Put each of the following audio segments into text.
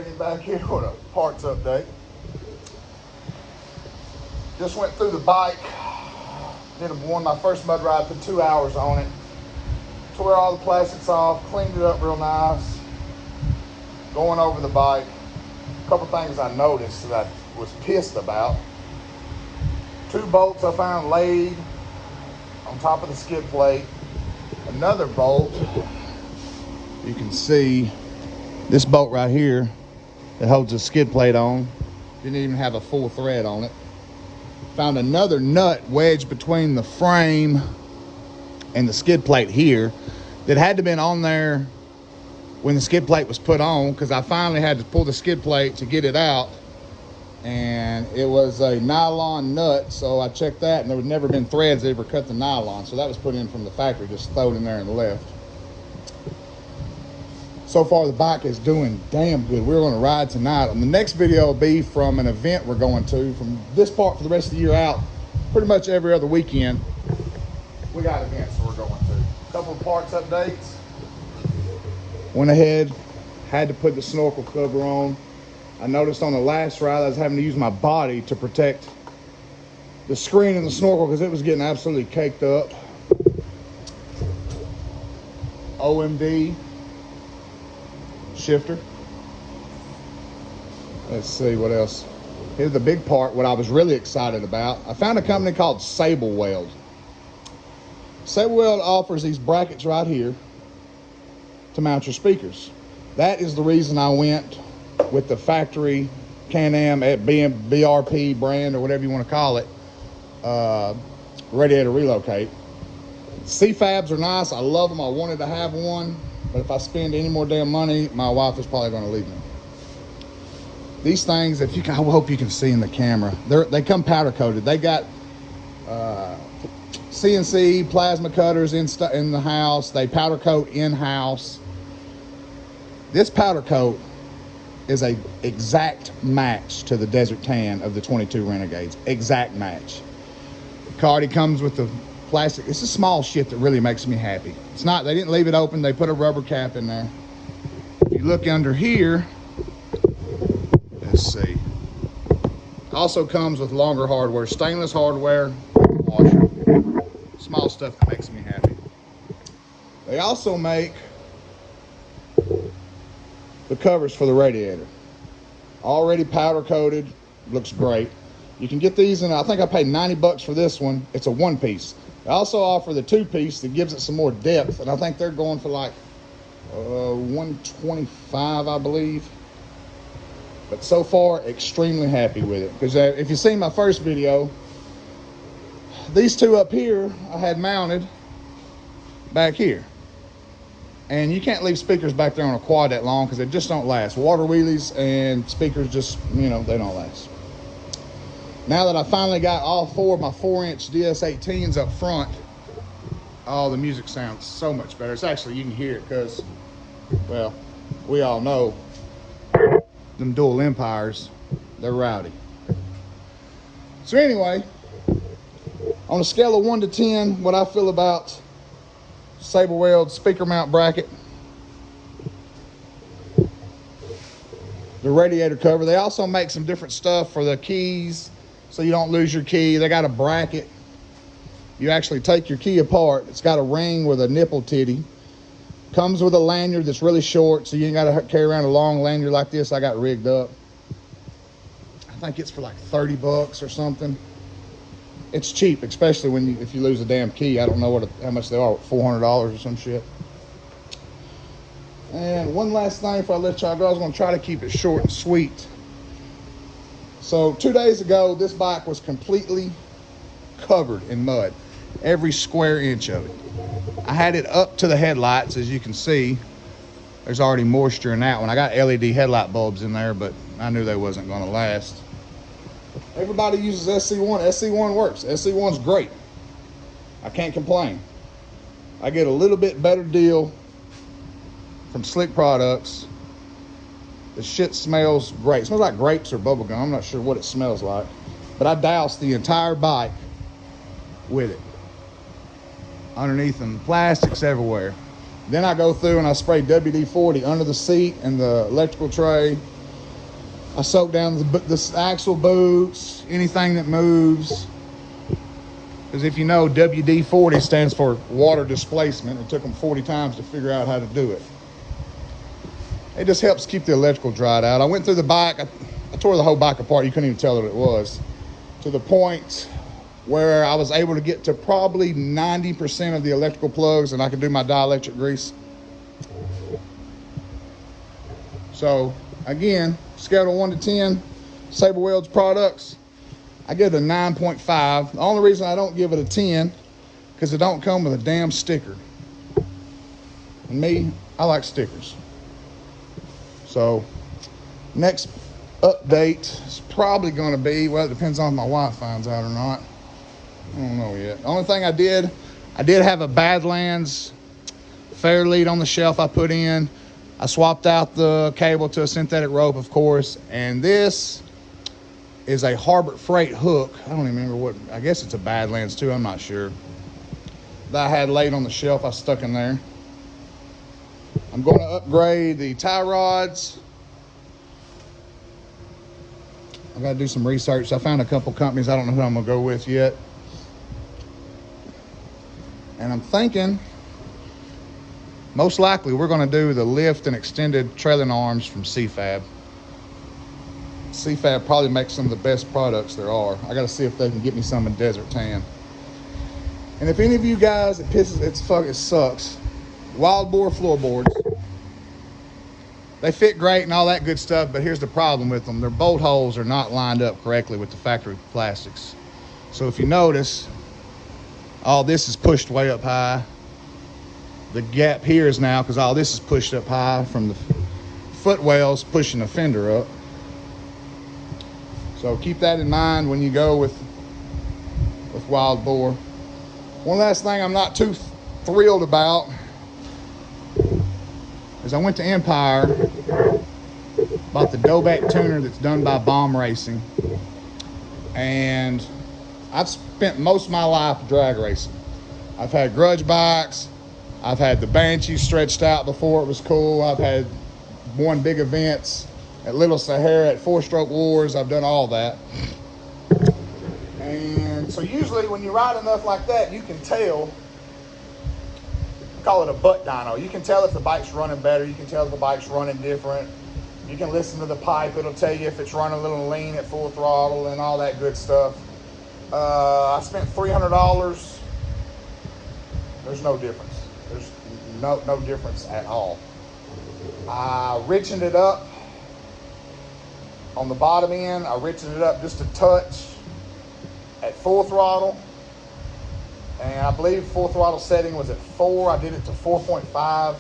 Renegade back here with a parts update. Just went through the bike. Did my first mud ride, put 2 hours on it. Tore all the plastics off, cleaned it up real nice. Going over the bike, a couple things I noticed that I was pissed about. 2 bolts I found laid on top of the skid plate. Another bolt, you can see this bolt right here that holds the skid plate on. Didn't even have a full thread on it. Found another nut wedged between the frame and the skid plate here that had to been on there when the skid plate was put on, because I finally had to pull the skid plate to get it out, and it was a nylon nut, so I checked that, and there had never been threads that ever cut the nylon, so that was put in from the factory, just thrown in there and left. So far the bike is doing damn good. We're going to ride tonight. And the next video will be from an event we're going to from this part for the rest of the year out. Pretty much every other weekend we got events we're going to. A couple of parts updates. Went ahead, had to put the snorkel cover on. I noticed on the last ride I was having to use my body to protect the screen and the snorkel because it was getting absolutely caked up. OMD shifter. Let's see what else. Here's the big part, what I was really excited about. I found a company called Sableweld. Sableweld offers these brackets right here to mount your speakers. That is the reason I went with the factory Can-Am at BRP brand, or whatever you want to call it, Radiator Relocate. C-Fabs are nice. I love them. I wanted to have one. But if I spend any more damn money, my wife is probably going to leave me. These things, I hope you can see in the camera, they come powder coated. They got CNC plasma cutters in the house. They powder coat in-house. This powder coat is a exact match to the Desert Tan of the 22 Renegades. Exact match. The car already comes with the plastic. It's the small shit that really makes me happy. It's not, they didn't leave it open, they put a rubber cap in there. If you look under here, let's see. Also comes with longer hardware, stainless hardware, washer. Small stuff that makes me happy. They also make the covers for the radiator. Already powder coated, looks great. You can get these, and I think I paid 90 bucks for this one. It's a 1-piece. They also offer the 2-piece that gives it some more depth, and I think they're going for like $125, I believe. But so far, extremely happy with it. Because if you've seen my first video, these 2 up here I had mounted back here. And you can't leave speakers back there on a quad that long because they just don't last. Water wheelies and speakers just, they don't last. Now that I finally got all 4 of my 4-inch DS18s up front, oh, the music sounds so much better. It's actually, you can hear it because, well, we all know them dual Empires, they're rowdy. So anyway, on a scale of 1 to 10, what I feel about Sableweld speaker mount bracket, the radiator cover. They also make some different stuff for the keys, so you don't lose your key. They got a bracket. You actually take your key apart. It's got a ring with a nipple titty. Comes with a lanyard that's really short, so you ain't got to carry around a long lanyard like this I got rigged up. I think it's for like 30 bucks or something. It's cheap, especially if you lose a damn key. I don't know how much they are, $400 or some shit. And one last thing before I let y'all go, I was going to try to keep it short and sweet. So 2 days ago, this bike was completely covered in mud, every square inch of it. I had it up to the headlights, as you can see. There's already moisture in that one. I got LED headlight bulbs in there, but I knew they wasn't going to last. Everybody uses SC1. SC1 works. SC1's great. I can't complain. I get a little bit better deal from Slick Products. The shit smells great. It smells like grapes or bubble gum. I'm not sure what it smells like. But I doused the entire bike with it. Underneath them, plastics everywhere. Then I go through and I spray WD-40 under the seat and the electrical tray. I soak down the axle boots, anything that moves. Because if you know, WD-40 stands for water displacement. It took them 40 times to figure out how to do it. It just helps keep the electrical dried out. I went through the bike. I tore the whole bike apart. You couldn't even tell what it was. To the point where I was able to get to probably 90% of the electrical plugs, and I could do my dielectric grease. So, again, scale of 1 to 10, Sableweld's products, I give it a 9.5. The only reason I don't give it a 10, because it don't come with a damn sticker. And me, I like stickers. So, next update is probably going to be, well, it depends on if my wife finds out or not. I don't know yet. The only thing I did have a Badlands fair lead on the shelf I put in. I swapped out the cable to a synthetic rope, of course, and this is a Harbor Freight hook. I don't even remember what, I guess it's a Badlands too, I'm not sure. That I had laid on the shelf, I stuck in there. I'm going to upgrade the tie rods. I got to do some research. I found a couple companies. I don't know who I'm going to go with yet. And I'm thinking, most likely, we're going to do the lift and extended trailing arms from CFab. CFab probably makes some of the best products there are. I got to see if they can get me some in Desert Tan. And if any of you guys, it sucks. Wild Boar floorboards. They fit great and all that good stuff, but here's the problem with them. Their bolt holes are not lined up correctly with the factory plastics. So if you notice, all this is pushed way up high. The gap here is now, because all this is pushed up high from the footwells pushing the fender up. So keep that in mind when you go with Wild Boar. One last thing I'm not too thrilled about is I went to Empire, bought the Dovak Tuner that's done by Bomb Racing, and I've spent most of my life drag racing. I've had grudge bikes, I've had the Banshee stretched out before it was cool, I've had won big events at Little Sahara, at 4-Stroke Wars, I've done all that. And so usually when you ride enough like that, you can tell, call it a butt dyno. You can tell if the bike's running better. You can tell if the bike's running different. You can listen to the pipe. It'll tell you if it's running a little lean at full throttle and all that good stuff. I spent $300. There's no difference. There's no difference at all. I richened it up on the bottom end. I richened it up just a touch at full throttle. And I believe full throttle setting was at 4. I did it to 4.5.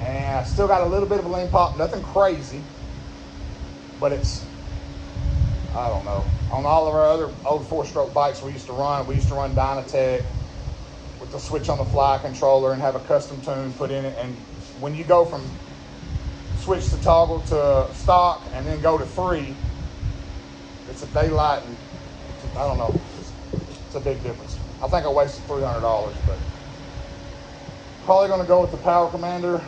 And I still got a little bit of a lean pop, nothing crazy. But it's, I don't know. On all of our other old 4-stroke bikes we used to run Dynatech with the switch on the fly controller and have a custom tune put in it. And when you go from switch to toggle to stock and then go to 3, it's a daylight and I don't know. It's a big difference. I think I wasted $300, but probably going to go with the Power Commander.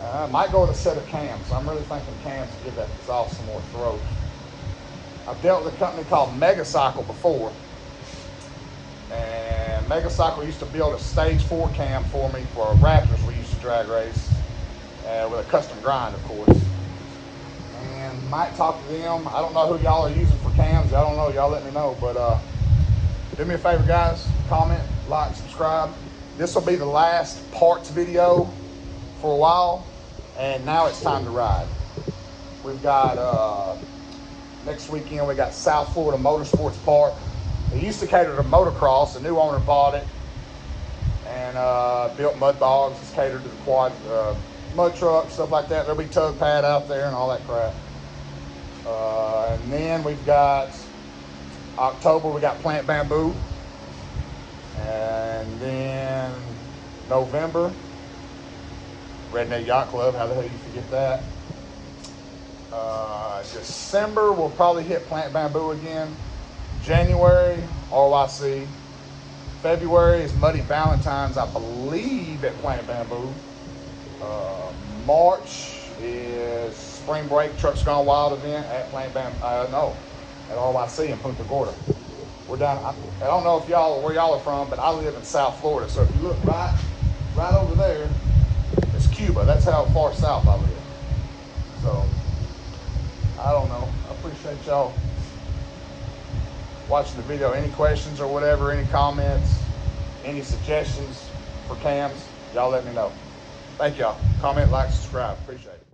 I might go with a set of cams. I'm really thinking cams to give that exhaust some more throat. I've dealt with a company called Megacycle before, and Megacycle used to build a stage 4 cam for me for Raptors we used to drag race, with a custom grind, of course. And might talk to them. I don't know who y'all are using for cams. I don't know. Y'all let me know. But do me a favor, guys. Comment, like, subscribe. This will be the last parts video for a while. And now it's time to ride. We've got, next weekend, we got South Florida Motorsports Park. It used to cater to motocross. The new owner bought it and built mud bogs. It's catered to the quad, mud trucks, stuff like that. There'll be tug pad out there and all that crap. And then we've got October, we got Plant Bamboo. And then November, Renegade Yacht Club. How the hell you forget that? December, we'll probably hit Plant Bamboo again. January, RYC. February is Muddy Valentine's, I believe, at Plant Bamboo. March, is Spring Break Trucks Gone Wild event at at RYC in Punta Gorda. We're down, I don't know if where y'all are from, but I live in South Florida. So if you look right over there, it's Cuba. That's how far south I live. So, I don't know. I appreciate y'all watching the video. Any questions or whatever, any comments, any suggestions for cams, y'all let me know. Thank y'all. Comment, like, subscribe. Appreciate it.